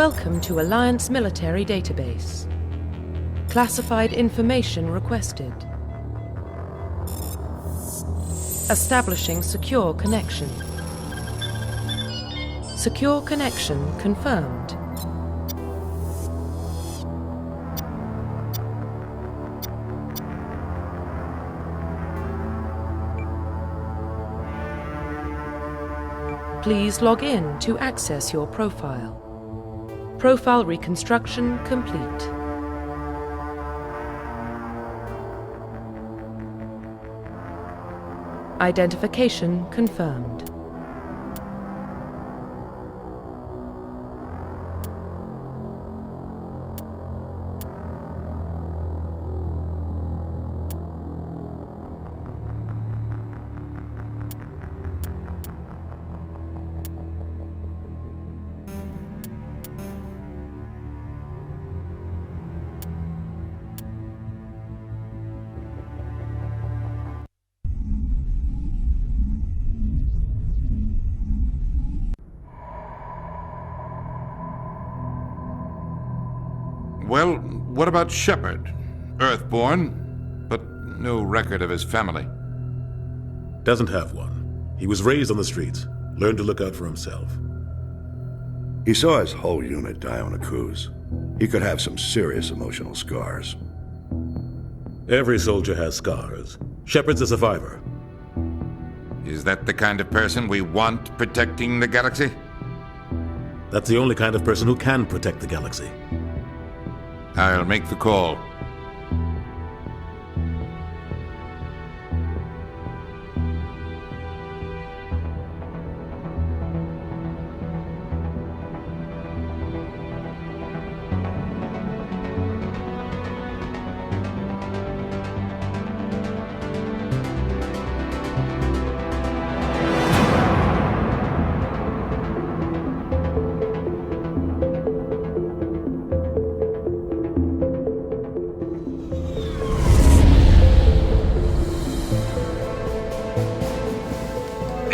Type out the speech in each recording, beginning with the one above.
Welcome to Alliance Military Database. Classified information requested. Establishing secure connection. Secure connection confirmed. Please log in to access your profile. Profile reconstruction complete. Identification confirmed. Well, what about Shepard? Earthborn, but no record of his family. Doesn't have one. He was raised on the streets, learned to look out for himself. He saw his whole unit die on a cruise. He could have some serious emotional scars. Every soldier has scars. Shepard's a survivor. Is that the kind of person we want protecting the galaxy? That's the only kind of person who can protect the galaxy. I'll make the call.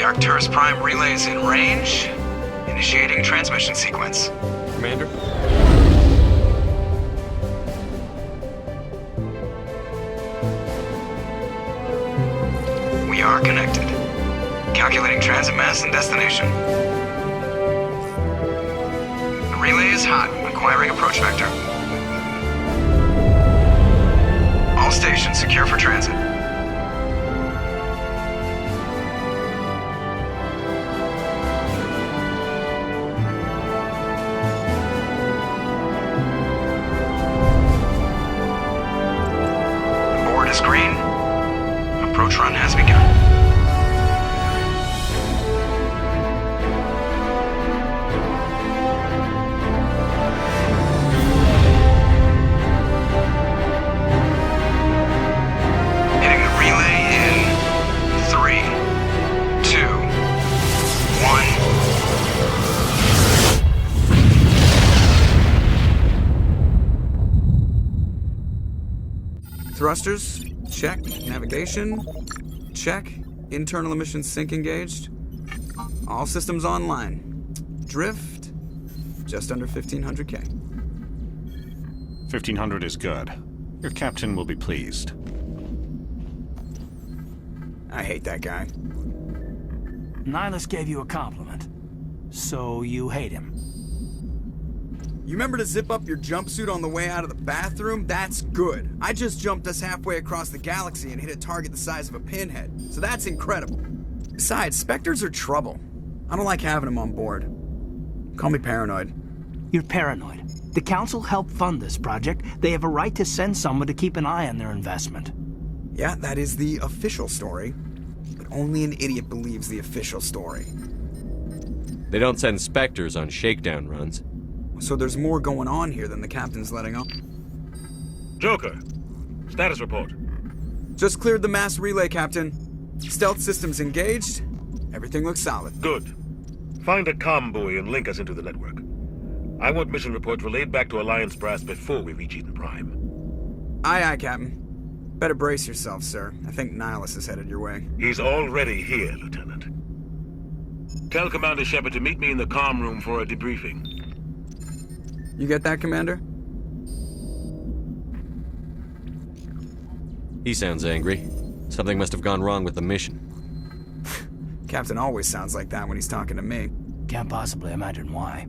Arcturus Prime relays in range. Initiating transmission sequence. Commander? We are connected. Calculating transit mass and destination. The relay is hot. Acquiring approach vector. All stations secure for transit. Green. Approach run has begun. Hitting the relay in 3, 2, 1. Thrusters. Check. Navigation. Check. Internal emissions sync engaged. All systems online. Drift. Just under 1,500K. 1,500 is good. Your captain will be pleased. I hate that guy. Nihilus gave you a compliment. So you hate him. You remember to zip up your jumpsuit on the way out of the bathroom? That's good. I just jumped us halfway across the galaxy and hit a target the size of a pinhead, so that's incredible. Besides, Spectres are trouble. I don't like having them on board. Call me paranoid. You're paranoid. The Council helped fund this project. They have a right to send someone to keep an eye on their investment. Yeah, that is the official story. But only an idiot believes the official story. They don't send Spectres on shakedown runs. So there's more going on here than the captain's letting on. Joker, status report. Just cleared the mass relay, Captain. Stealth systems engaged. Everything looks solid. Good. Find a comm buoy and link us into the network. I want mission reports relayed back to Alliance Brass before we reach Eden Prime. Aye, aye, Captain. Better brace yourself, sir. I think Nihilus is headed your way. He's already here, Lieutenant. Tell Commander Shepard to meet me in the comm room for a debriefing. You get that, Commander? He sounds angry. Something must have gone wrong with the mission. Captain always sounds like that when he's talking to me. Can't possibly imagine why.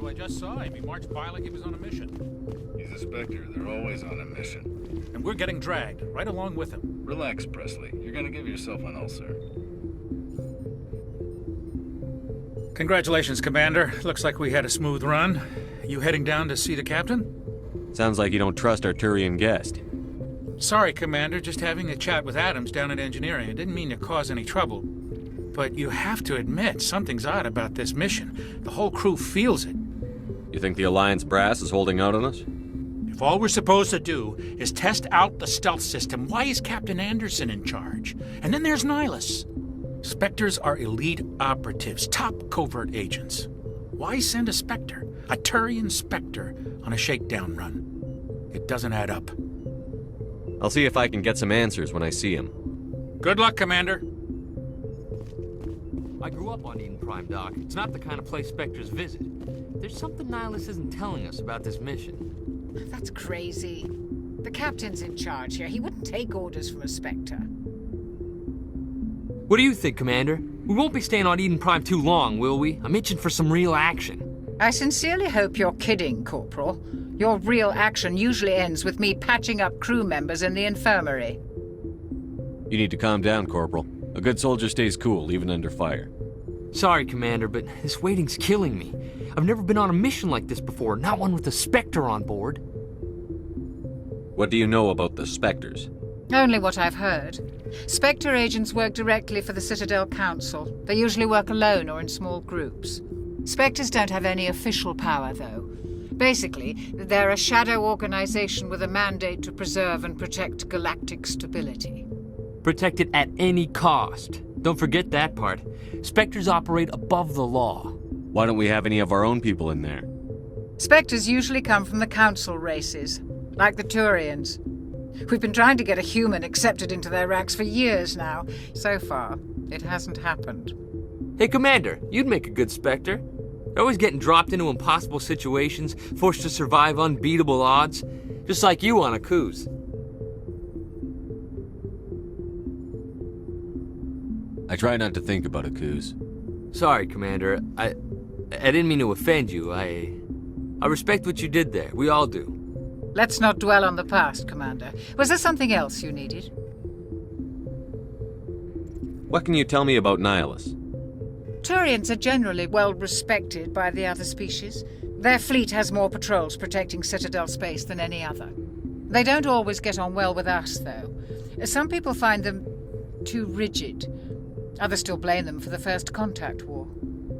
I just saw him. He marched by like he was on a mission. He's a Spectre. They're always on a mission. And we're getting dragged, right along with him. Relax, Presley. You're gonna give yourself an ulcer. Congratulations, Commander. Looks like we had a smooth run. You heading down to see the captain? Sounds like you don't trust our Turian guest. Sorry, Commander. Just having a chat with Adams down at engineering. I didn't mean to cause any trouble. But you have to admit, something's odd about this mission. The whole crew feels it. You think the Alliance brass is holding out on us? If all we're supposed to do is test out the stealth system, why is Captain Anderson in charge? And then there's Nihilus. Spectres are elite operatives, top covert agents. Why send a Spectre, a Turian Spectre, on a shakedown run? It doesn't add up. I'll see if I can get some answers when I see him. Good luck, Commander. I grew up on Eden Prime, Doc. It's not the kind of place Spectres visit. There's something Nihilus isn't telling us about this mission. That's crazy. The captain's in charge here. He wouldn't take orders from a Spectre. What do you think, Commander? We won't be staying on Eden Prime too long, will we? I'm itching for some real action. I sincerely hope you're kidding, Corporal. Your real action usually ends with me patching up crew members in the infirmary. You need to calm down, Corporal. A good soldier stays cool, even under fire. Sorry, Commander, but this waiting's killing me. I've never been on a mission like this before, not one with a Spectre on board. What do you know about the Spectres? Only what I've heard. Spectre agents work directly for the Citadel Council. They usually work alone or in small groups. Spectres don't have any official power, though. Basically, they're a shadow organization with a mandate to preserve and protect galactic stability. Protect it at any cost. Don't forget that part. Spectres operate above the law. Why don't we have any of our own people in there? Spectres usually come from the Council races, like the Turians. We've been trying to get a human accepted into their ranks for years now. So far, it hasn't happened. Hey, Commander, you'd make a good Spectre. You're always getting dropped into impossible situations, forced to survive unbeatable odds, just like you on a cruise. I try not to think about Akuz. Sorry, Commander. I didn't mean to offend you. I respect what you did there. We all do. Let's not dwell on the past, Commander. Was there something else you needed? What can you tell me about Nihilus? Turians are generally well respected by the other species. Their fleet has more patrols protecting Citadel space than any other. They don't always get on well with us, though. Some people find them too rigid. Others still blame them for the First Contact War.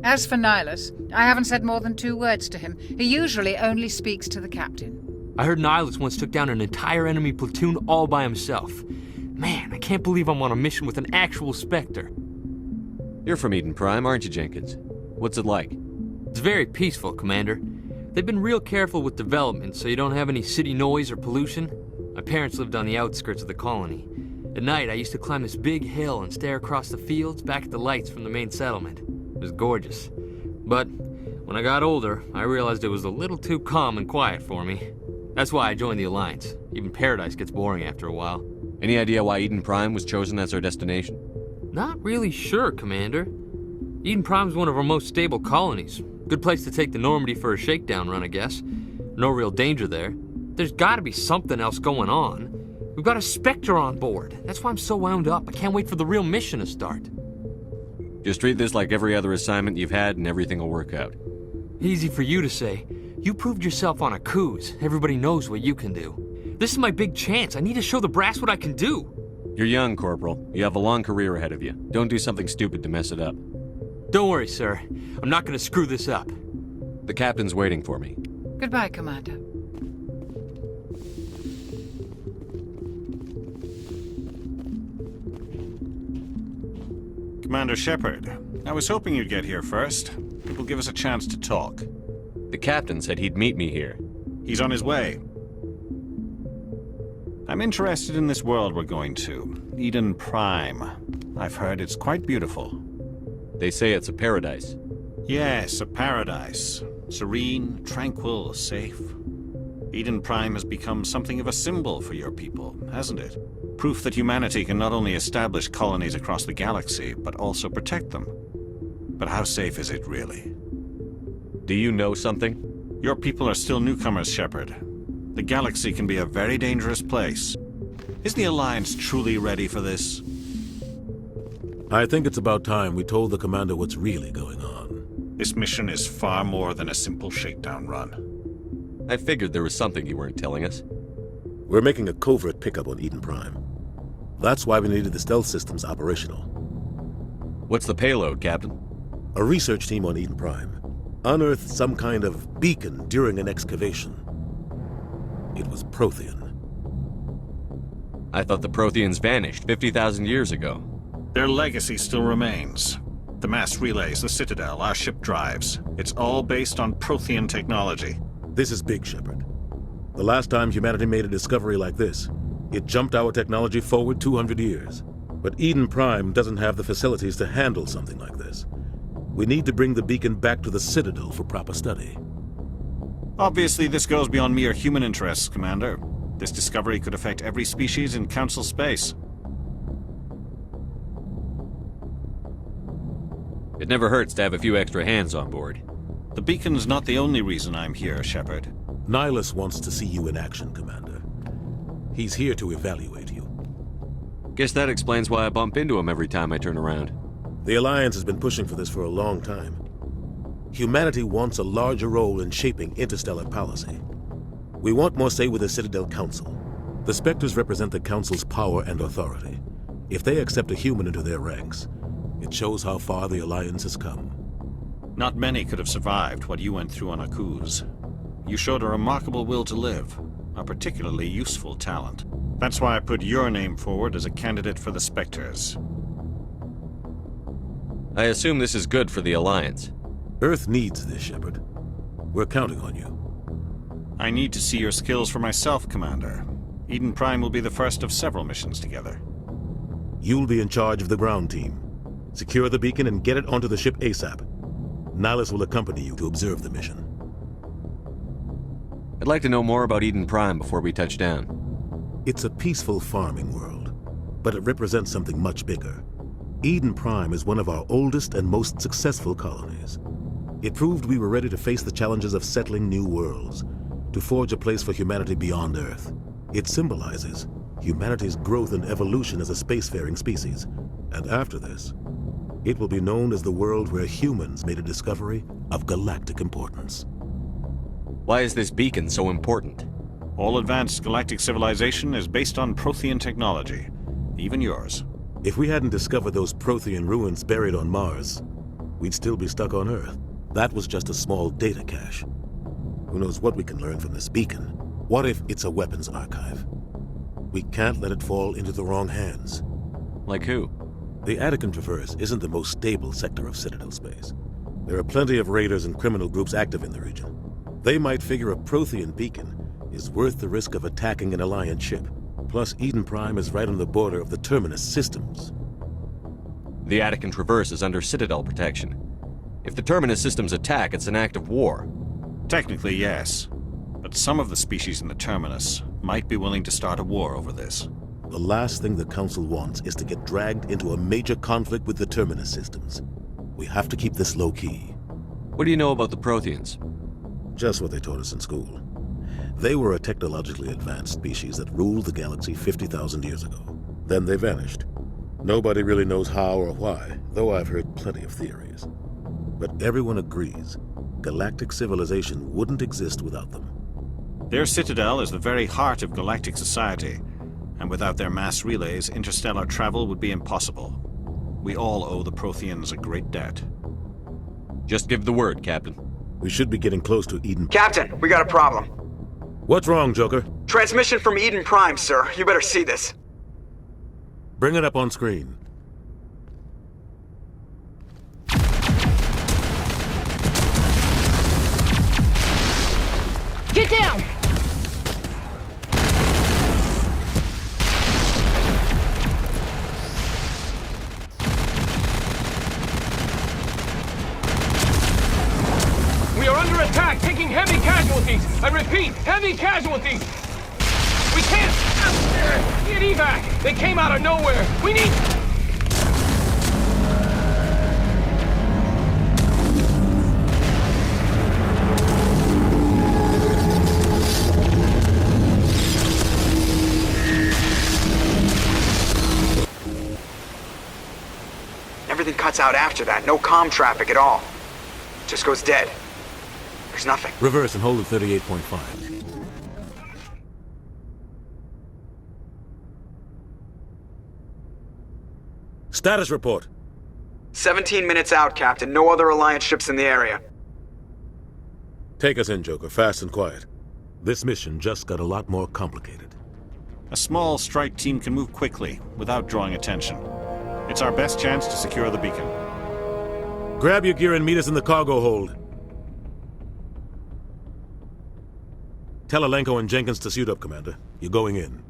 As for Nihilus, I haven't said more than 2 words to him. He usually only speaks to the captain. I heard Nihilus once took down an entire enemy platoon all by himself. Man, I can't believe I'm on a mission with an actual Spectre. You're from Eden Prime, aren't you, Jenkins? What's it like? It's very peaceful, Commander. They've been real careful with development, so you don't have any city noise or pollution. My parents lived on the outskirts of the colony. At night, I used to climb this big hill and stare across the fields back at the lights from the main settlement. It was gorgeous. But when I got older, I realized it was a little too calm and quiet for me. That's why I joined the Alliance. Even Paradise gets boring after a while. Any idea why Eden Prime was chosen as our destination? Not really sure, Commander. Eden Prime's one of our most stable colonies. Good place to take the Normandy for a shakedown run, I guess. No real danger there. There's gotta be something else going on. We've got a Spectre on board. That's why I'm so wound up. I can't wait for the real mission to start. Just treat this like every other assignment you've had and everything will work out. Easy for you to say. You proved yourself on a cruise. Everybody knows what you can do. This is my big chance. I need to show the brass what I can do. You're young, Corporal. You have a long career ahead of you. Don't do something stupid to mess it up. Don't worry, sir. I'm not gonna screw this up. The captain's waiting for me. Goodbye, Commander. Commander Shepard, I was hoping you'd get here first. It will give us a chance to talk. The captain said he'd meet me here. He's on his way. I'm interested in this world we're going to, Eden Prime. I've heard it's quite beautiful. They say it's a paradise. Yes, a paradise. Serene, tranquil, safe. Eden Prime has become something of a symbol for your people, hasn't it? Proof that humanity can not only establish colonies across the galaxy, but also protect them. But how safe is it, really? Do you know something? Your people are still newcomers, Shepard. The galaxy can be a very dangerous place. Is the Alliance truly ready for this? I think it's about time we told the Commander what's really going on. This mission is far more than a simple shakedown run. I figured there was something you weren't telling us. We're making a covert pickup on Eden Prime. That's why we needed the stealth systems operational. What's the payload, Captain? A research team on Eden Prime unearthed some kind of beacon during an excavation. It was Prothean. I thought the Protheans vanished 50,000 years ago. Their legacy still remains. The mass relays, the Citadel, our ship drives. It's all based on Prothean technology. This is big, Shepard. The last time humanity made a discovery like this, it jumped our technology forward 200 years. But Eden Prime doesn't have the facilities to handle something like this. We need to bring the beacon back to the Citadel for proper study. Obviously, this goes beyond mere human interests, Commander. This discovery could affect every species in Council space. It never hurts to have a few extra hands on board. The beacon's not the only reason I'm here, Shepard. Nihilus wants to see you in action, Commander. He's here to evaluate you. Guess that explains why I bump into him every time I turn around. The Alliance has been pushing for this for a long time. Humanity wants a larger role in shaping interstellar policy. We want more say with the Citadel Council. The Spectres represent the Council's power and authority. If they accept a human into their ranks, it shows how far the Alliance has come. Not many could have survived what you went through on Akuz. You showed a remarkable will to live, a particularly useful talent. That's why I put your name forward as a candidate for the Spectres. I assume this is good for the Alliance. Earth needs this, Shepard. We're counting on you. I need to see your skills for myself, Commander. Eden Prime will be the first of several missions together. You'll be in charge of the ground team. Secure the beacon and get it onto the ship ASAP. Nihilus will accompany you to observe the mission. I'd like to know more about Eden Prime before we touch down. It's a peaceful farming world, but it represents something much bigger. Eden Prime is one of our oldest and most successful colonies. It proved we were ready to face the challenges of settling new worlds, to forge a place for humanity beyond Earth. It symbolizes humanity's growth and evolution as a spacefaring species. And after this, it will be known as the world where humans made a discovery of galactic importance. Why is this beacon so important? All advanced galactic civilization is based on Prothean technology, even yours. If we hadn't discovered those Prothean ruins buried on Mars, we'd still be stuck on Earth. That was just a small data cache. Who knows what we can learn from this beacon? What if it's a weapons archive? We can't let it fall into the wrong hands. Like who? The Attican Traverse isn't the most stable sector of Citadel space. There are plenty of raiders and criminal groups active in the region. They might figure a Prothean beacon is worth the risk of attacking an Alliance ship. Plus, Eden Prime is right on the border of the Terminus systems. The Attican Traverse is under Citadel protection. If the Terminus systems attack, it's an act of war. Technically, yes. but some of the species in the Terminus might be willing to start a war over this. The last thing the Council wants is to get dragged into a major conflict with the Terminus systems. We have to keep this low-key. What do you know about the Protheans? Just what they taught us in school. They were a technologically advanced species that ruled the galaxy 50,000 years ago. Then they vanished. Nobody really knows how or why, though I've heard plenty of theories. But everyone agrees, galactic civilization wouldn't exist without them. Their citadel is the very heart of galactic society, and without their mass relays, interstellar travel would be impossible. We all owe the Protheans a great debt. Just give the word, Captain. We should be getting close to Eden. Captain, we got a problem. What's wrong, Joker? Transmission from Eden Prime, sir. You better see this. Bring it up on screen. Get down! We are under attack, taking heavy casualties. I repeat, heavy casualties. We can't get evac. They came out of nowhere. We need... Everything cuts out after that. No comm traffic at all. Just goes dead. There's nothing. Reverse and hold at 38.5. Status report. 17 minutes out, Captain. No other Alliance ships in the area. Take us in, Joker, fast and quiet. This mission just got a lot more complicated. A small strike team can move quickly, without drawing attention. It's our best chance to secure the beacon. Grab your gear and meet us in the cargo hold. Tell Alenko and Jenkins to suit up, Commander. You're going in.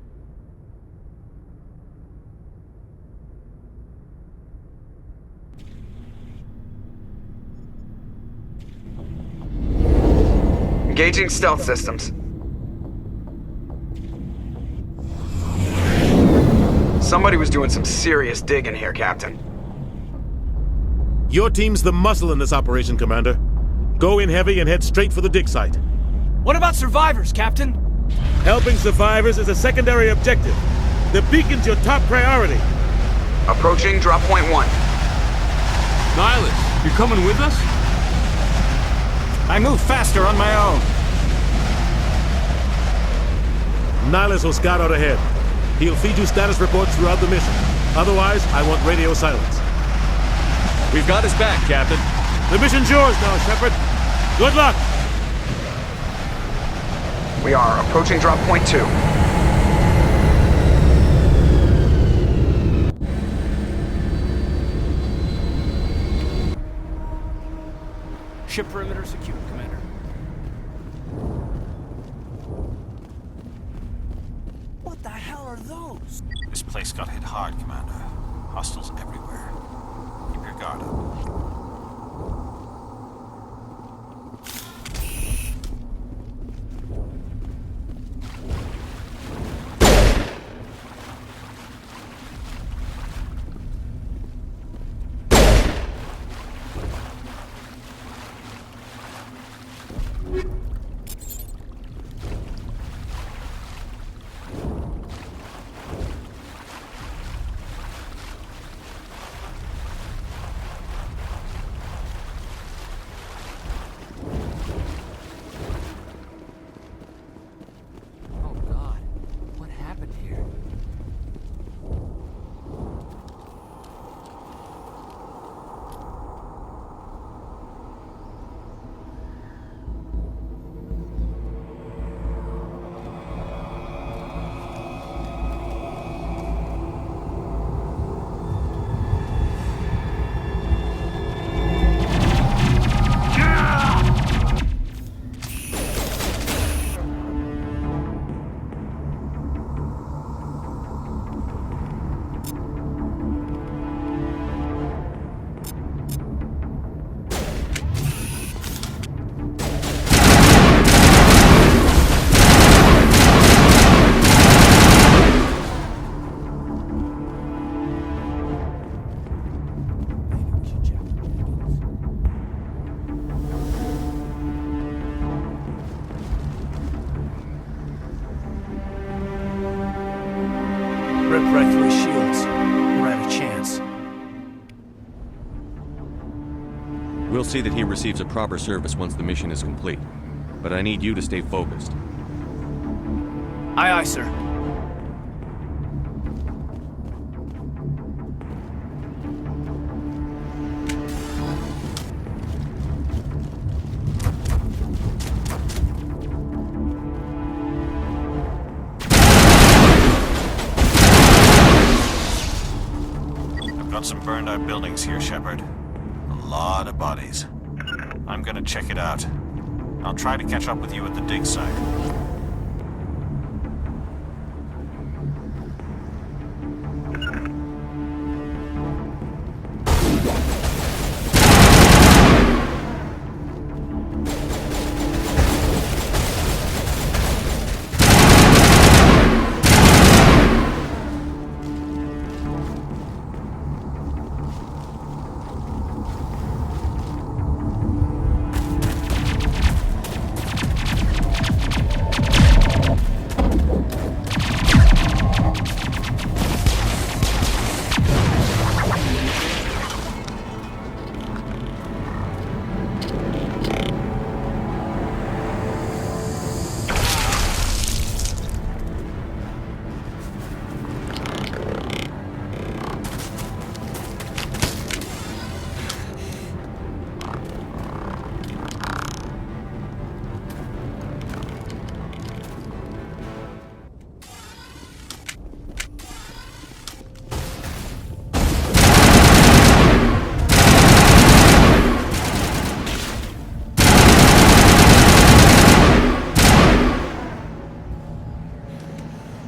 Engaging stealth systems. Somebody was doing some serious digging here, Captain. Your team's the muscle in this operation, Commander. Go in heavy and head straight for the dig site. What about survivors, Captain? Helping survivors is a secondary objective. The beacon's your top priority. Approaching drop point 1. Nihilus, you're coming with us? I move faster on my own. Nihilus will scout out ahead. He'll feed you status reports throughout the mission. Otherwise, I want radio silence. We've got his back, Captain. The mission's yours now, Shepard. Good luck! We are approaching drop point 2. Ship perimeter secure, Commander. What the hell are those? This place got hit hard, Commander. Hostiles everywhere. Keep your guard up. rip right through his shields. We're at a chance. We'll see that he receives a proper service once the mission is complete. But I need you to stay focused. Aye, aye, sir. I've got some burned out buildings here, Shepard. A lot of bodies. I'm gonna check it out. I'll try to catch up with you at the dig site.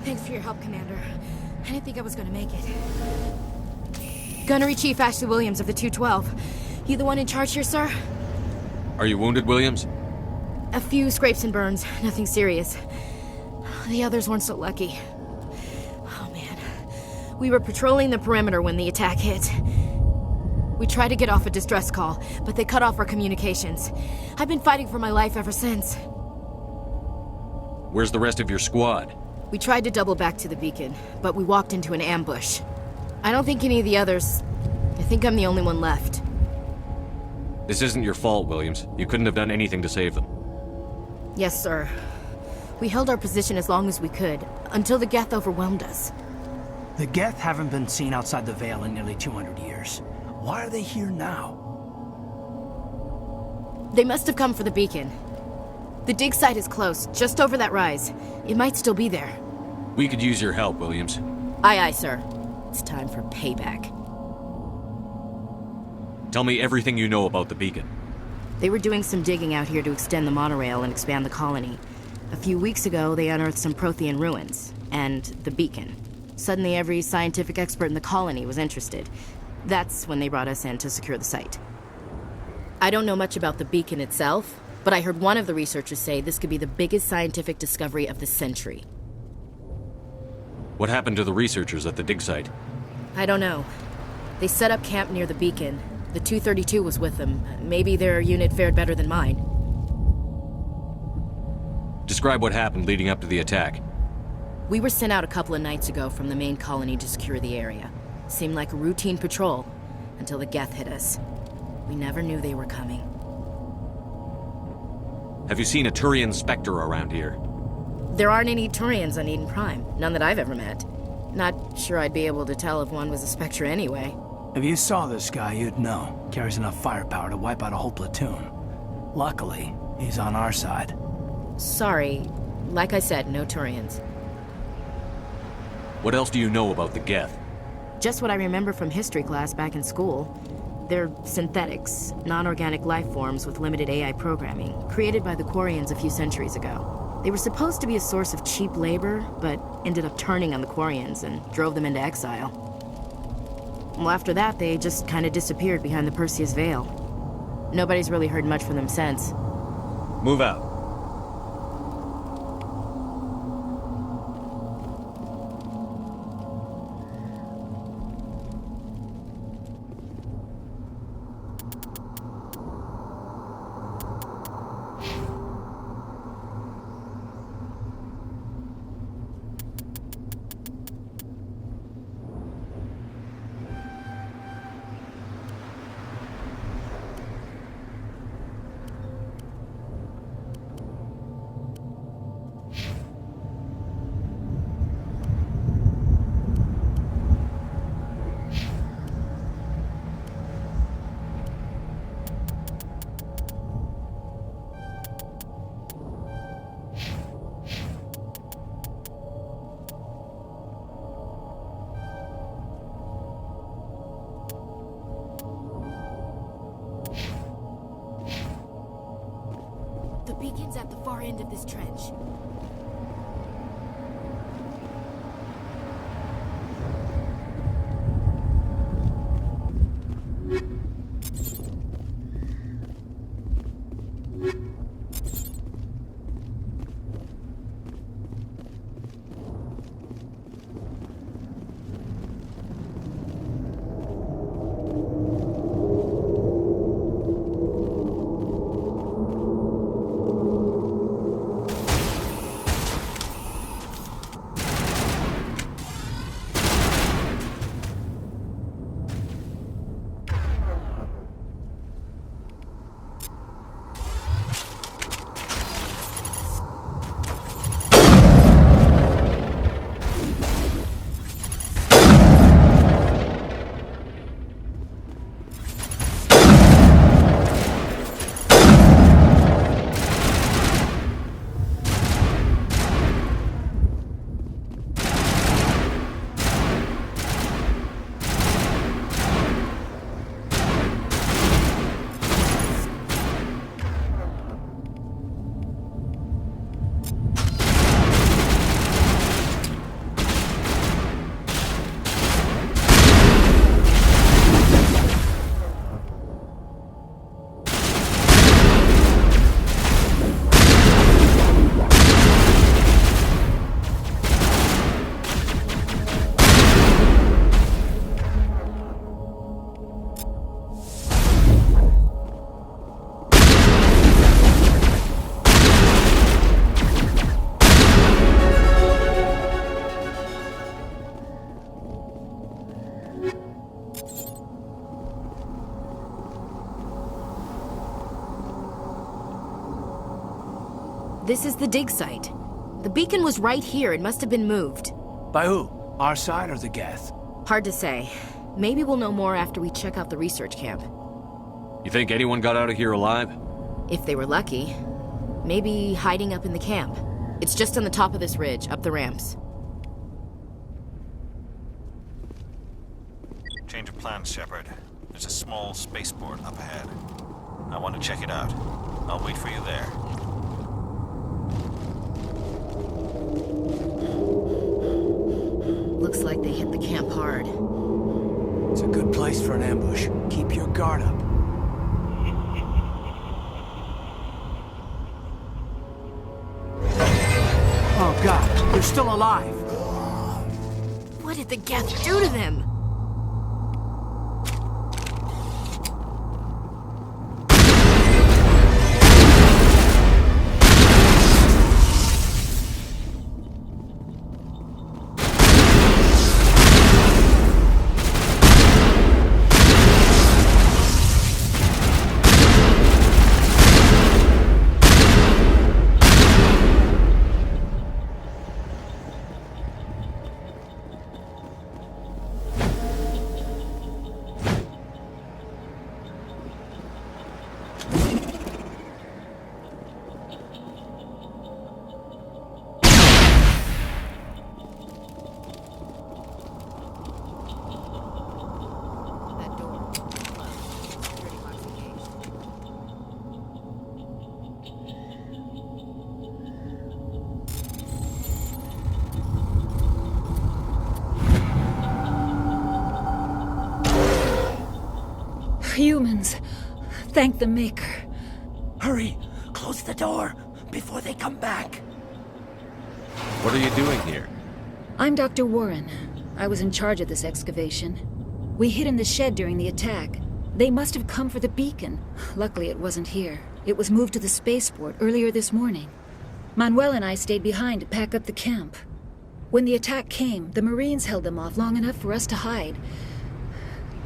Thanks for your help, Commander. I didn't think I was gonna make it. Gunnery Chief Ashley Williams of the 212. You the one in charge here, sir? Are you wounded, Williams? A few scrapes and burns, nothing serious. The others weren't so lucky. Oh man. We were patrolling the perimeter when the attack hit. We tried to get off a distress call, but they cut off our communications. I've been fighting for my life ever since. Where's the rest of your squad? We tried to double back to the beacon, but we walked into an ambush. I don't think any of the others... I think I'm the only one left. This isn't your fault, Williams. You couldn't have done anything to save them. Yes, sir. We held our position as long as we could, until the Geth overwhelmed us. The Geth haven't been seen outside the Veil in nearly 200 years. Why are they here now? They must have come for the beacon. The dig site is close, just over that rise. It might still be there. We could use your help, Williams. Aye, aye, sir. It's time for payback. Tell me everything you know about the beacon. They were doing some digging out here to extend the monorail and expand the colony. A few weeks ago, they unearthed some Prothean ruins, and the beacon. Suddenly, every scientific expert in the colony was interested. That's when they brought us in to secure the site. I don't know much about the beacon itself, but I heard one of the researchers say this could be the biggest scientific discovery of the century. What happened to the researchers at the dig site? I don't know. They set up camp near the beacon. The 232 was with them. Maybe their unit fared better than mine. Describe what happened leading up to the attack. We were sent out a couple of nights ago from the main colony to secure the area. Seemed like a routine patrol, until the Geth hit us. We never knew they were coming. Have you seen a Turian Spectre around here? There aren't any Turians on Eden Prime, none that I've ever met. Not sure I'd be able to tell if one was a Spectre anyway. If you saw this guy, you'd know. Carries enough firepower to wipe out a whole platoon. Luckily, he's on our side. Sorry. Like I said, no Turians. What else do you know about the Geth? Just what I remember from history class back in school. They're synthetics, non-organic life forms with limited AI programming, created by the Quarians a few centuries ago. They were supposed to be a source of cheap labor, but ended up turning on the Quarians and drove them into exile. Well, after that, they just kind of disappeared behind the Perseus Veil. Nobody's really heard much from them since. Move out. Marines at the far end of this trench. This is the dig site. The beacon was right here. It must have been moved. By who? Our side or the Geth? Hard to say. Maybe we'll know more after we check out the research camp. You think anyone got out of here alive? If they were lucky. Maybe hiding up in the camp. It's just on the top of this ridge, up the ramps. Change of plans, Shepard. There's a small spaceport up ahead. I want to check it out. I'll wait for you there. Looks like they hit the camp hard. It's a good place for an ambush. Keep your guard up. Oh God, they're still alive. What did the Geth do to them? Humans. Thank the Maker. Hurry! Close the door before they come back. What are you doing here? I'm Dr. Warren. I was in charge of this excavation. We hid in the shed during the attack. They must have come for the beacon. Luckily it wasn't here. It was moved to the spaceport earlier this morning. Manuel and I stayed behind to pack up the camp. When the attack came, the Marines held them off long enough for us to hide.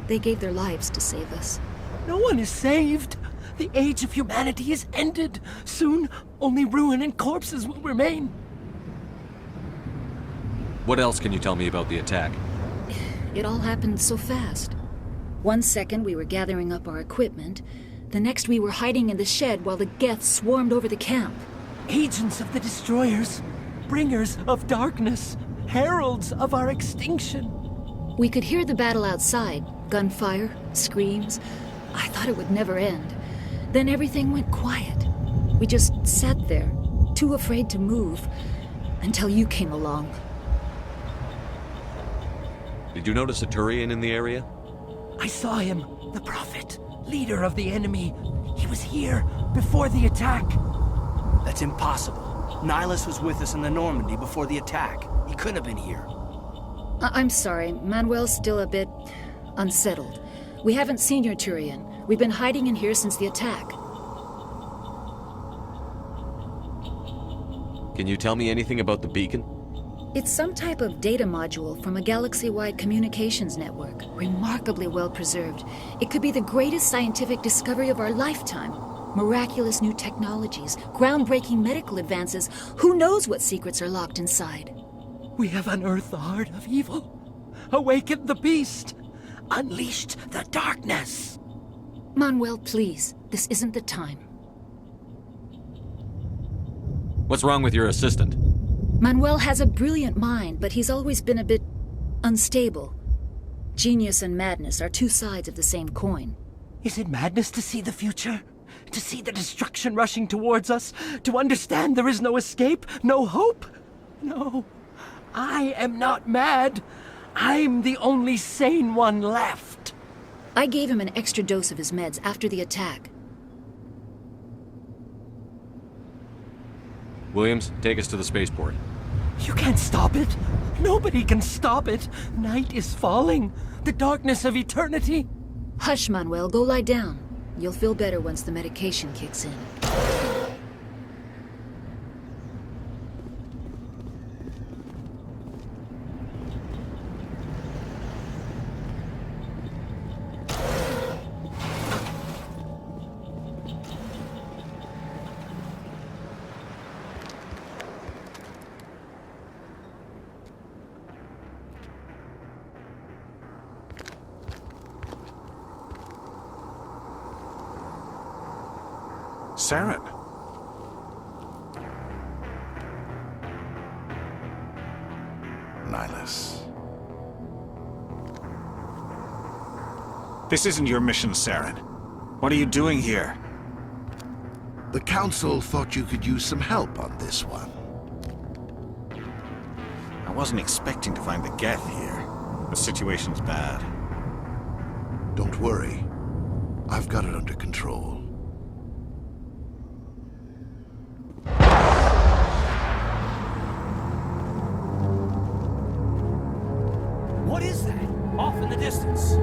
They gave their lives to save us. No one is saved. The age of humanity is ended. Soon, only ruin and corpses will remain. What else can you tell me about the attack? It all happened so fast. 1 second we were gathering up our equipment. The next we were hiding in the shed while the Geth swarmed over the camp. Agents of the destroyers. Bringers of darkness. Heralds of our extinction. We could hear the battle outside. Gunfire, screams. I thought it would never end. Then everything went quiet. We just sat there, too afraid to move, until you came along. Did you notice a Turian in the area? I saw him. The Prophet, leader of the enemy. He was here before the attack. That's impossible. Nihilus was with us in the Normandy before the attack. He couldn't have been here. I'm sorry. Manuel's still a bit unsettled. We haven't seen your Turian. We've been hiding in here since the attack. Can you tell me anything about the beacon? It's some type of data module from a galaxy-wide communications network. Remarkably well preserved. It could be the greatest scientific discovery of our lifetime. Miraculous new technologies, groundbreaking medical advances. Who knows what secrets are locked inside? We have unearthed the heart of evil, awakened the beast, unleashed the darkness. Manuel, please. This isn't the time. What's wrong with your assistant? Manuel has a brilliant mind, but he's always been a bit unstable. Genius and madness are two sides of the same coin. Is it madness to see the future? To see the destruction rushing towards us? To understand there is no escape? No hope? No. I am not mad. I'm the only sane one left. I gave him an extra dose of his meds after the attack. Williams, take us to the spaceport. You can't stop it. Nobody can stop it. Night is falling. The darkness of eternity. Hush, Manuel. Go lie down. You'll feel better once the medication kicks in. Saren. Nihilus. This isn't your mission, Saren. What are you doing here? The Council thought you could use some help on this one. I wasn't expecting to find the Geth here. The situation's bad. Don't worry. I've got it under control. What is that? Off in the distance.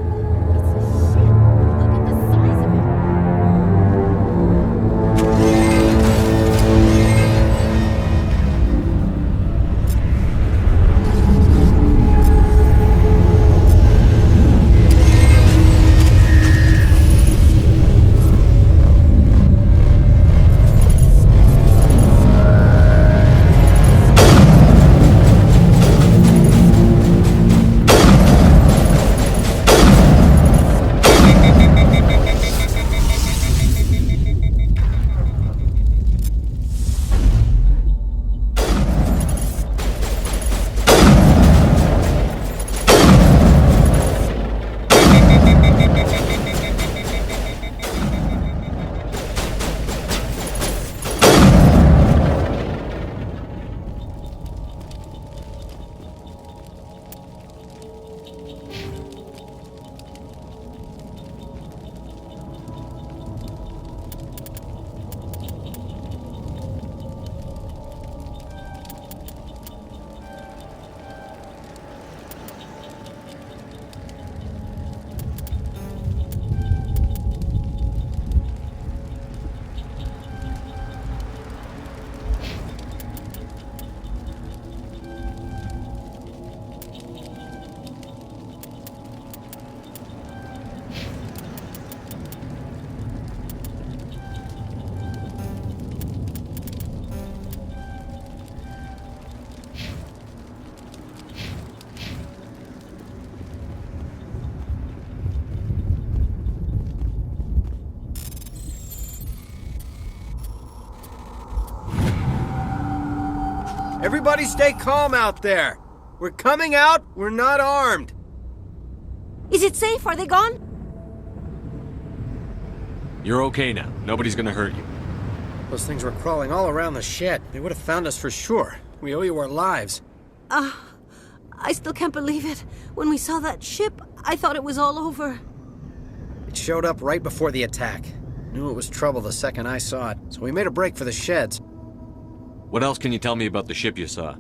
Everybody stay calm out there. We're coming out, we're not armed. Is it safe? Are they gone? You're okay now. Nobody's gonna hurt you. Those things were crawling all around the shed. They would have found us for sure. We owe you our lives. I still can't believe it. When we saw that ship, I thought it was all over. It showed up right before the attack. Knew it was trouble the second I saw it, so we made a break for the sheds. What else can you tell me about the ship you saw?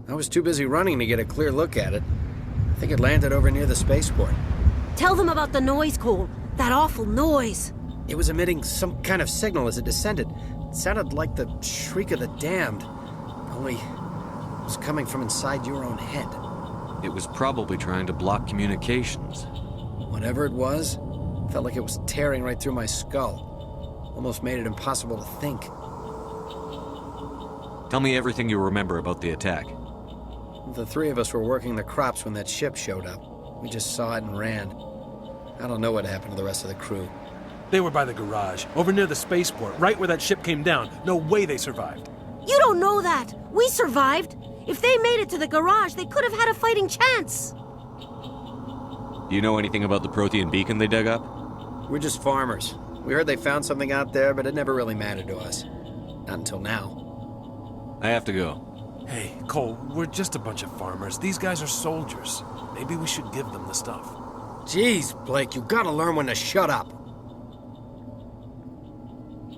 I was too busy running to get a clear look at it. I think it landed over near the spaceport. Tell them about the noise, Cole. That awful noise. It was emitting some kind of signal as it descended. It sounded like the shriek of the damned. Only it was coming from inside your own head. It was probably trying to block communications. Whatever it was, felt like it was tearing right through my skull. Almost made it impossible to think. Tell me everything you remember about the attack. The three of us were working the crops when that ship showed up. We just saw it and ran. I don't know what happened to the rest of the crew. They were by the garage, over near the spaceport, right where that ship came down. No way they survived. You don't know that. We survived. If they made it to the garage, they could have had a fighting chance. Do you know anything about the Protean beacon they dug up? We're just farmers. We heard they found something out there, but it never really mattered to us. Not until now. I have to go. Hey, Cole, we're just a bunch of farmers. These guys are soldiers. Maybe we should give them the stuff. Jeez, Blake, you gotta learn when to shut up.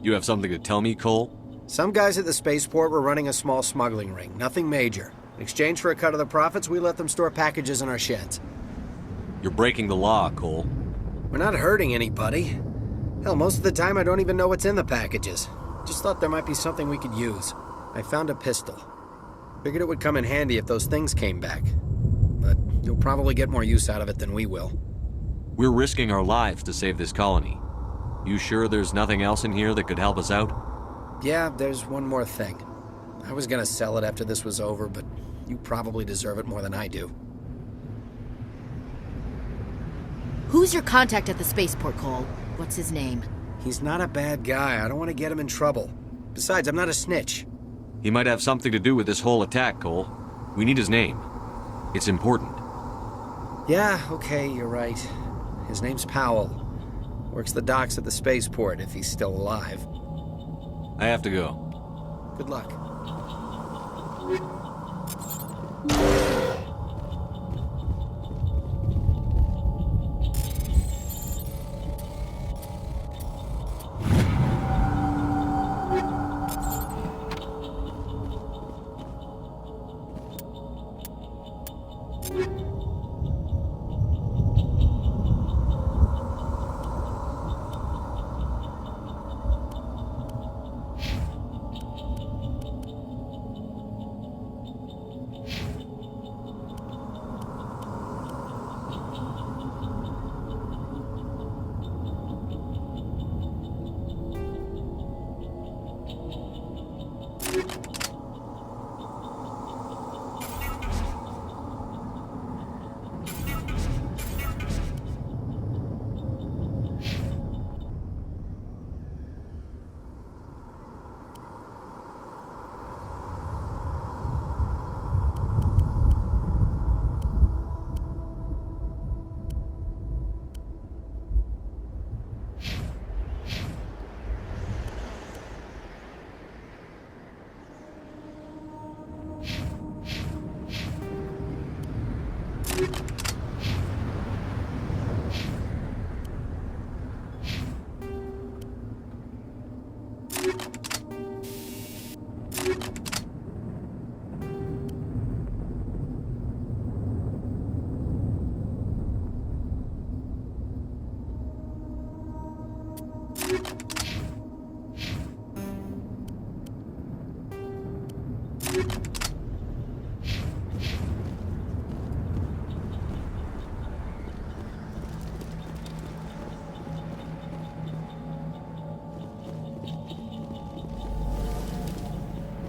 You have something to tell me, Cole? Some guys at the spaceport were running a small smuggling ring, nothing major. In exchange for a cut of the profits, we let them store packages in our sheds. You're breaking the law, Cole. We're not hurting anybody. Hell, most of the time I don't even know what's in the packages. Just thought there might be something we could use. I found a pistol. Figured it would come in handy if those things came back. But you'll probably get more use out of it than we will. We're risking our lives to save this colony. You sure there's nothing else in here that could help us out? Yeah, there's one more thing. I was gonna sell it after this was over, but you probably deserve it more than I do. Who's your contact at the spaceport, Cole? What's his name? He's not a bad guy. I don't want to get him in trouble. Besides, I'm not a snitch. He might have something to do with this whole attack, Cole. We need his name. It's important. Yeah, okay, you're right. His name's Powell. Works the docks at the spaceport if he's still alive. I have to go. Good luck.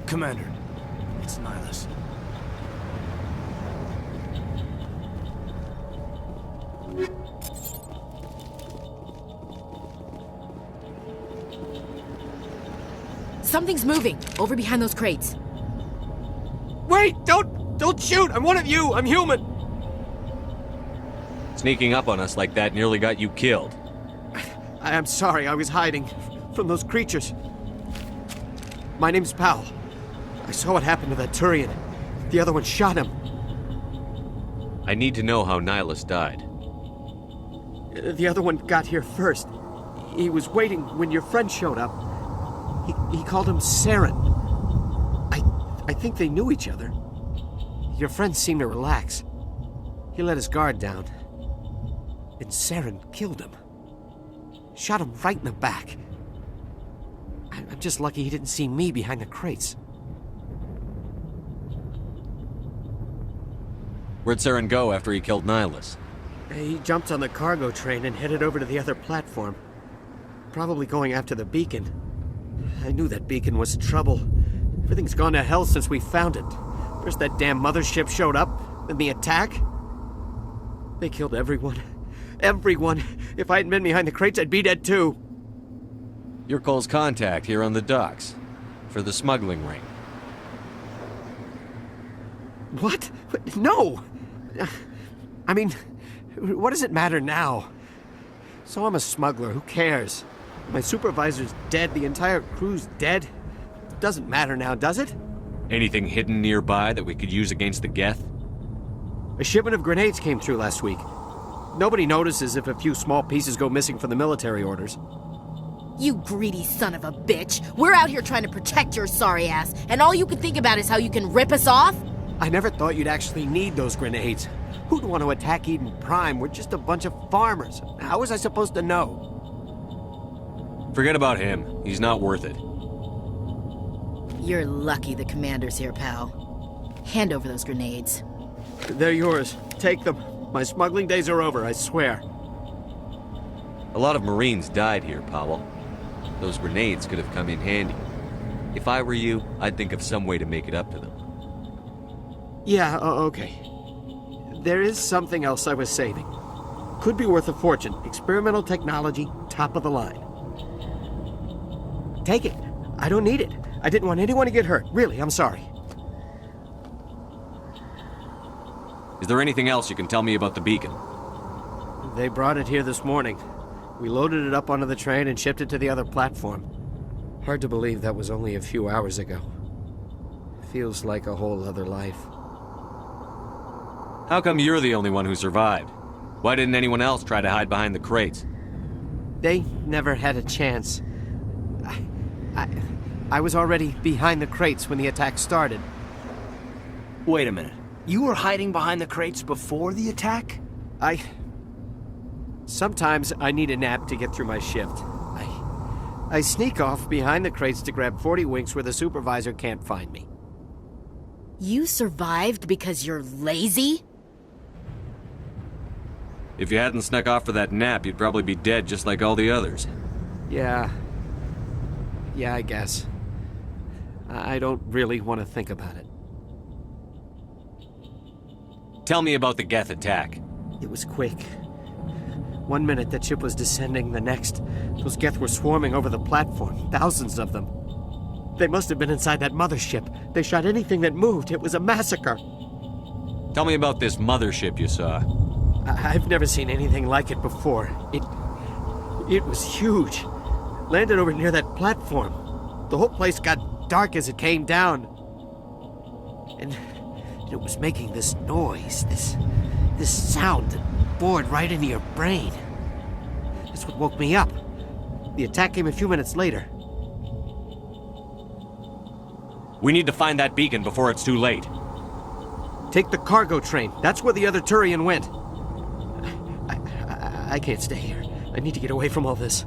Commander, it's Nihilus. Something's moving, over behind those crates. Wait! Don't shoot! I'm one of you! I'm human! Sneaking up on us like that nearly got you killed. I'm sorry, I was hiding from those creatures. My name's Powell. I saw what happened to that Turian. The other one shot him. I need to know how Nihilus died. The other one got here first. He was waiting when your friend showed up. He called him Saren. I think they knew each other. Your friend seemed to relax. He let his guard down. And Saren killed him. Shot him right in the back. I'm just lucky he didn't see me behind the crates. Where'd Saren go after he killed Nihilus? He jumped on the cargo train and headed over to the other platform. Probably going after the beacon. I knew that beacon was trouble. Everything's gone to hell since we found it. First that damn mothership showed up, then the attack. They killed everyone. Everyone. If I hadn't been behind the crates, I'd be dead too. You're Cole's contact here on the docks. For the smuggling ring. What? No! I mean, what does it matter now? So I'm a smuggler, who cares? My supervisor's dead, the entire crew's dead. It doesn't matter now, does it? Anything hidden nearby that we could use against the Geth? A shipment of grenades came through last week. Nobody notices if a few small pieces go missing from the military orders. You greedy son of a bitch. We're out here trying to protect your sorry ass, and all you can think about is how you can rip us off? I never thought you'd actually need those grenades. Who'd want to attack Eden Prime? We're just a bunch of farmers. How was I supposed to know? Forget about him. He's not worth it. You're lucky the commander's here, pal. Hand over those grenades. They're yours. Take them. My smuggling days are over, I swear. A lot of Marines died here, Powell. Those grenades could have come in handy. If I were you, I'd think of some way to make it up to them. Yeah, okay. There is something else I was saving. Could be worth a fortune. Experimental technology, top of the line. Take it. I don't need it. I didn't want anyone to get hurt. Really, I'm sorry. Is there anything else you can tell me about the beacon? They brought it here this morning. We loaded it up onto the train and shipped it to the other platform. Hard to believe that was only a few hours ago. Feels like a whole other life. How come you're the only one who survived? Why didn't anyone else try to hide behind the crates? They never had a chance. I was already behind the crates when the attack started. Wait a minute. You were hiding behind the crates before the attack? Sometimes I need a nap to get through my shift. I sneak off behind the crates to grab 40 winks where the supervisor can't find me. You survived because you're lazy? If you hadn't snuck off for that nap, you'd probably be dead just like all the others. Yeah, I guess. I don't really want to think about it. Tell me about the Geth attack. It was quick. 1 minute that ship was descending, the next, those Geth were swarming over the platform, thousands of them. They must have been inside that mothership. They shot anything that moved. It was a massacre. Tell me about this mothership you saw. I've never seen anything like it before. It was huge. Landed over near that platform. The whole place got dark as it came down. And it was making this noise, this sound that bored right into your brain. That's what woke me up. The attack came a few minutes later. We need to find that beacon before it's too late. Take the cargo train. That's where the other Turian went. I can't stay here. I need to get away from all this.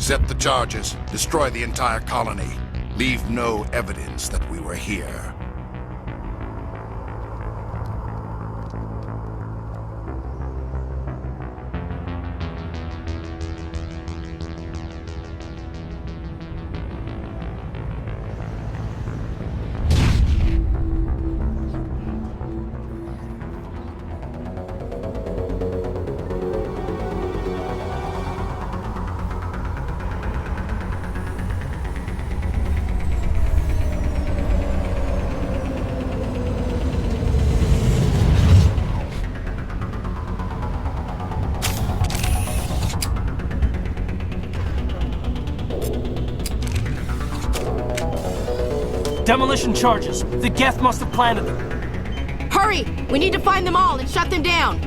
Set the charges. Destroy the entire colony. Leave no evidence that we were here. Demolition charges. The Geth must have planted them. Hurry! We need to find them all and shut them down.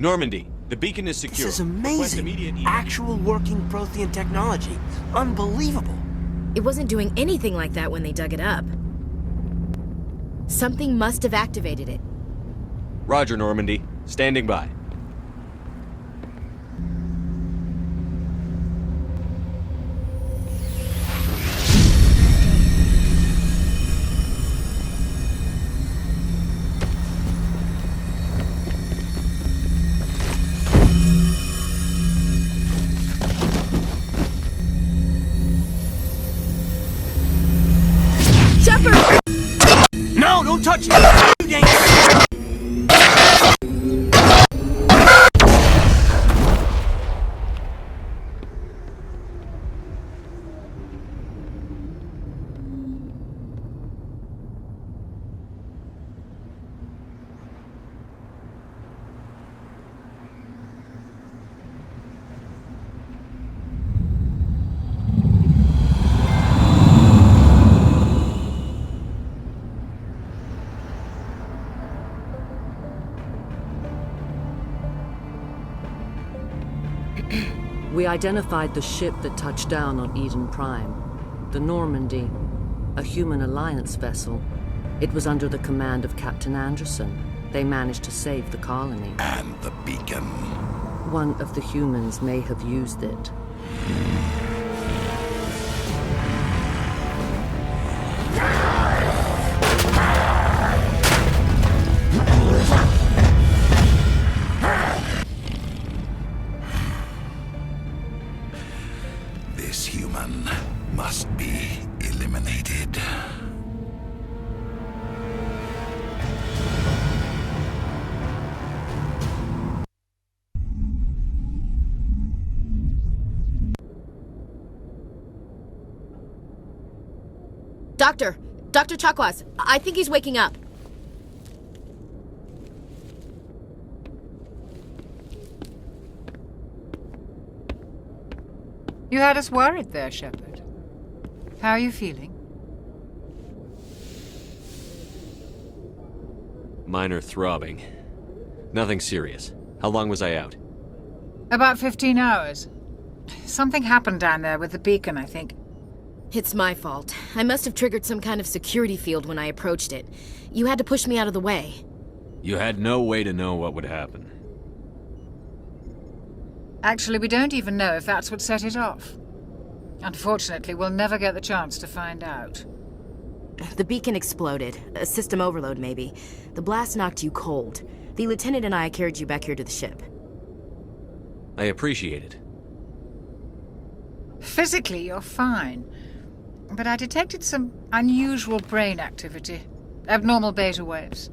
Normandy, the beacon is secure. This is Request amazing. immediate Actual working Prothean technology. Unbelievable. It wasn't doing anything like that when they dug it up. Something must have activated it. Roger, Normandy. Standing by. Shepard! No, don't touch it! Too dangerous! We identified the ship that touched down on Eden Prime. The Normandy, a human alliance vessel. It was under the command of Captain Anderson. They managed to save the colony. And the beacon. One of the humans may have used it. This human must be eliminated. Dr. Chakwas, I think he's waking up. You had us worried there, Shepard. How are you feeling? Minor throbbing. Nothing serious. How long was I out? About 15 hours. Something happened down there with the beacon, I think. It's my fault. I must have triggered some kind of security field when I approached it. You had to push me out of the way. You had no way to know what would happen. Actually, we don't even know if that's what set it off. Unfortunately, we'll never get the chance to find out. The beacon exploded. A system overload, maybe. The blast knocked you cold. The lieutenant and I carried you back here to the ship. I appreciate it. Physically, you're fine. But I detected some unusual brain activity. Abnormal beta waves.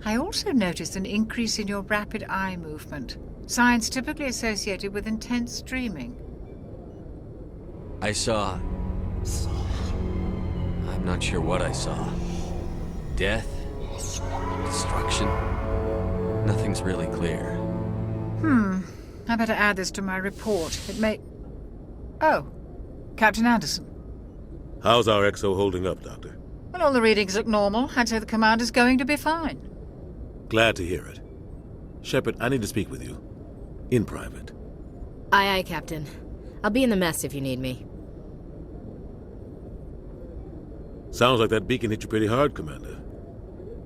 I also noticed an increase in your rapid eye movement. Signs typically associated with intense dreaming. I saw... I'm not sure what I saw. Death? Destruction? Nothing's really clear. I better add this to my report. It may... Oh, Captain Anderson. How's our XO holding up, Doctor? Well, all the readings look normal. I'd say the commander's going to be fine. Glad to hear it. Shepard, I need to speak with you. In private. Aye, aye, Captain. I'll be in the mess if you need me. Sounds like that beacon hit you pretty hard, Commander.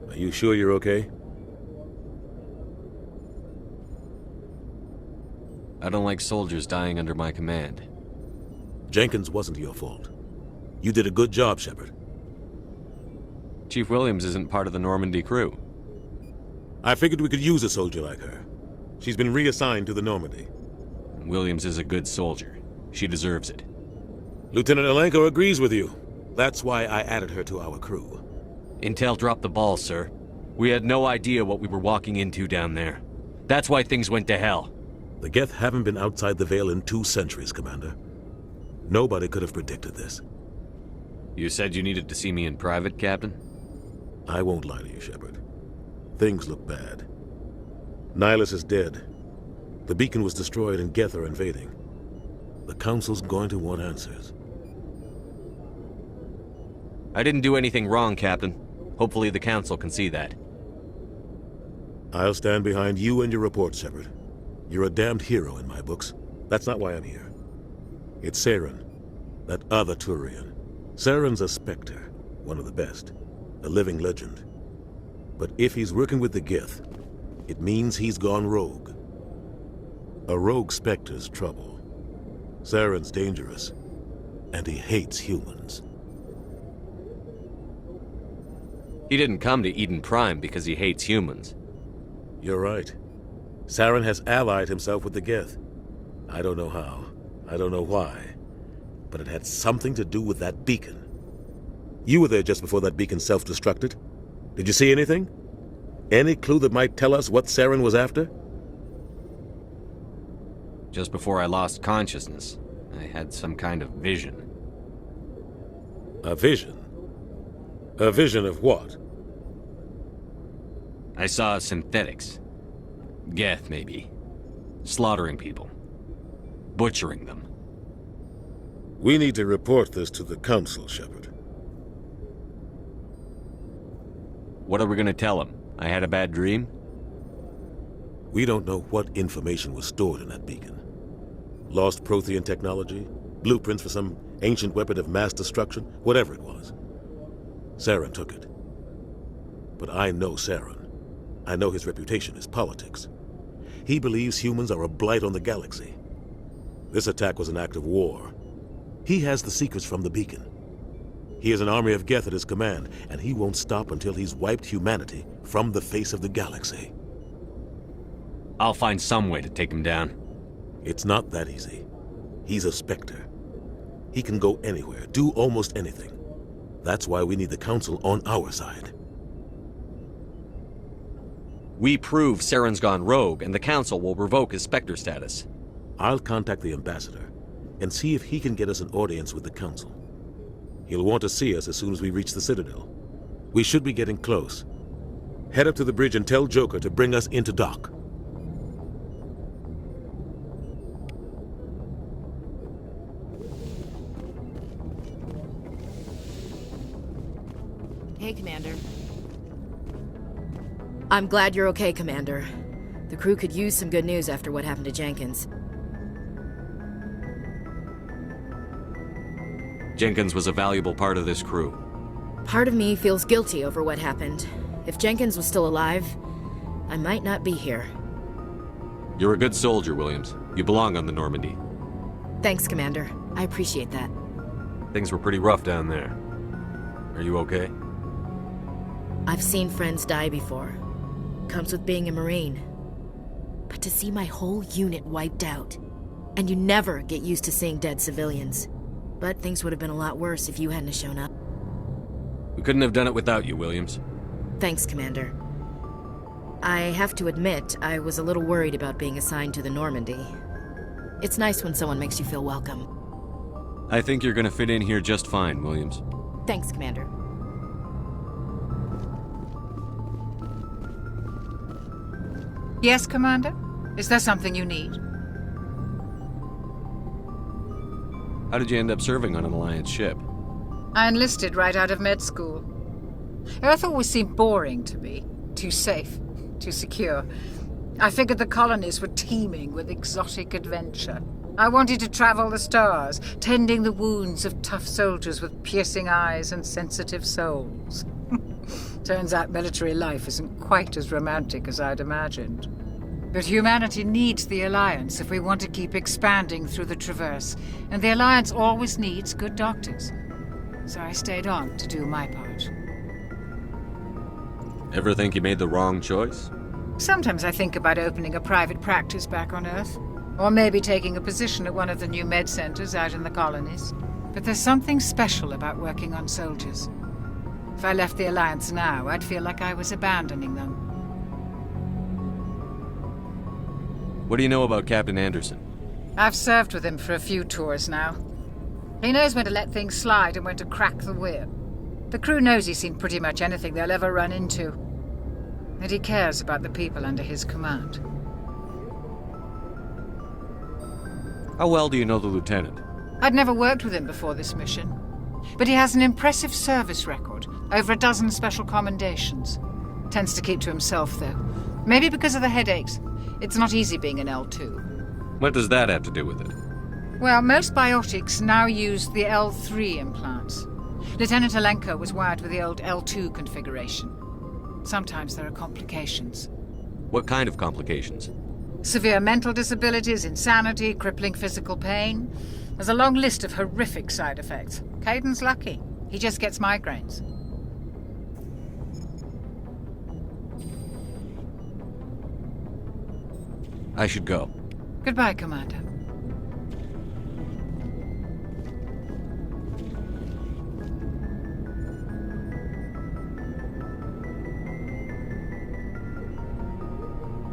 Are you sure you're okay? I don't like soldiers dying under my command. Jenkins wasn't your fault. You did a good job, Shepard. Chief Williams isn't part of the Normandy crew. I figured we could use a soldier like her. She's been reassigned to the Normandy. Williams is a good soldier. She deserves it. Lieutenant Alenko agrees with you. That's why I added her to our crew. Intel dropped the ball, sir. We had no idea what we were walking into down there. That's why things went to hell. The Geth haven't been outside the Veil in 2 centuries, Commander. Nobody could have predicted this. You said you needed to see me in private, Captain? I won't lie to you, Shepard. Things look bad. Nihilus is dead. The beacon was destroyed and Geth are invading. The Council's going to want answers. I didn't do anything wrong, Captain. Hopefully the Council can see that. I'll stand behind you and your report, Shepard. You're a damned hero in my books. That's not why I'm here. It's Saren, that other Turian. Saren's a Spectre, one of the best, a living legend. But if he's working with the Gith, it means he's gone rogue. A rogue Spectre's trouble. Saren's dangerous, and he hates humans. He didn't come to Eden Prime because he hates humans. You're right. Saren has allied himself with the Gith. I don't know how. I don't know why. But it had something to do with that beacon. You were there just before that beacon self-destructed. Did you see anything? Any clue that might tell us what Saren was after? Just before I lost consciousness, I had some kind of vision. A vision? A vision of what? I saw synthetics. Geth, maybe. Slaughtering people. Butchering them. We need to report this to the Council, Shepard. What are we gonna tell him? I had a bad dream? We don't know what information was stored in that beacon. Lost Prothean technology? Blueprints for some ancient weapon of mass destruction? Whatever it was. Saren took it. But I know Saren. I know his reputation is politics. He believes humans are a blight on the galaxy. This attack was an act of war. He has the secrets from the beacon. He has an army of Geth at his command, and he won't stop until he's wiped humanity from the face of the galaxy. I'll find some way to take him down. It's not that easy. He's a Spectre. He can go anywhere, do almost anything. That's why we need the Council on our side. We prove Saren's gone rogue, and the Council will revoke his Spectre status. I'll contact the Ambassador and see if he can get us an audience with the Council. He'll want to see us as soon as we reach the Citadel. We should be getting close. Head up to the bridge and tell Joker to bring us into dock. Hey, Commander. I'm glad you're okay, Commander. The crew could use some good news after what happened to Jenkins. Jenkins was a valuable part of this crew. Part of me feels guilty over what happened. If Jenkins was still alive, I might not be here. You're a good soldier, Williams. You belong on the Normandy. Thanks, Commander. I appreciate that. Things were pretty rough down there. Are you okay? I've seen friends die before. Comes with being a Marine. But to see my whole unit wiped out, and you never get used to seeing dead civilians. But things would have been a lot worse if you hadn't shown up. We couldn't have done it without you, Williams. Thanks, Commander. I have to admit, I was a little worried about being assigned to the Normandy. It's nice when someone makes you feel welcome. I think you're gonna fit in here just fine, Williams. Thanks, Commander. Yes, Commander? Is there something you need? How did you end up serving on an Alliance ship? I enlisted right out of med school. Earth always seemed boring to me. Too safe, too secure. I figured the colonies were teeming with exotic adventure. I wanted to travel the stars, tending the wounds of tough soldiers with piercing eyes and sensitive souls. Turns out military life isn't quite as romantic as I'd imagined. But humanity needs the Alliance if we want to keep expanding through the Traverse, and the Alliance always needs good doctors. So I stayed on to do my part. Ever think you made the wrong choice? Sometimes I think about opening a private practice back on Earth, or maybe taking a position at one of the new med centers out in the colonies. But there's something special about working on soldiers. If I left the Alliance now, I'd feel like I was abandoning them. What do you know about Captain Anderson? I've served with him for a few tours now. He knows when to let things slide and when to crack the whip. The crew knows he's seen pretty much anything they'll ever run into. And he cares about the people under his command. How well do you know the Lieutenant? I'd never worked with him before this mission. But he has an impressive service record, over a dozen special commendations. Tends to keep to himself, though. Maybe because of the headaches. It's not easy being an L2. What does that have to do with it? Well, most biotics now use the L3 implants. Lieutenant Alenko was wired with the old L2 configuration. Sometimes there are complications. What kind of complications? Severe mental disabilities, insanity, crippling physical pain. There's a long list of horrific side effects. Caden's lucky. He just gets migraines. I should go. Goodbye, Commander.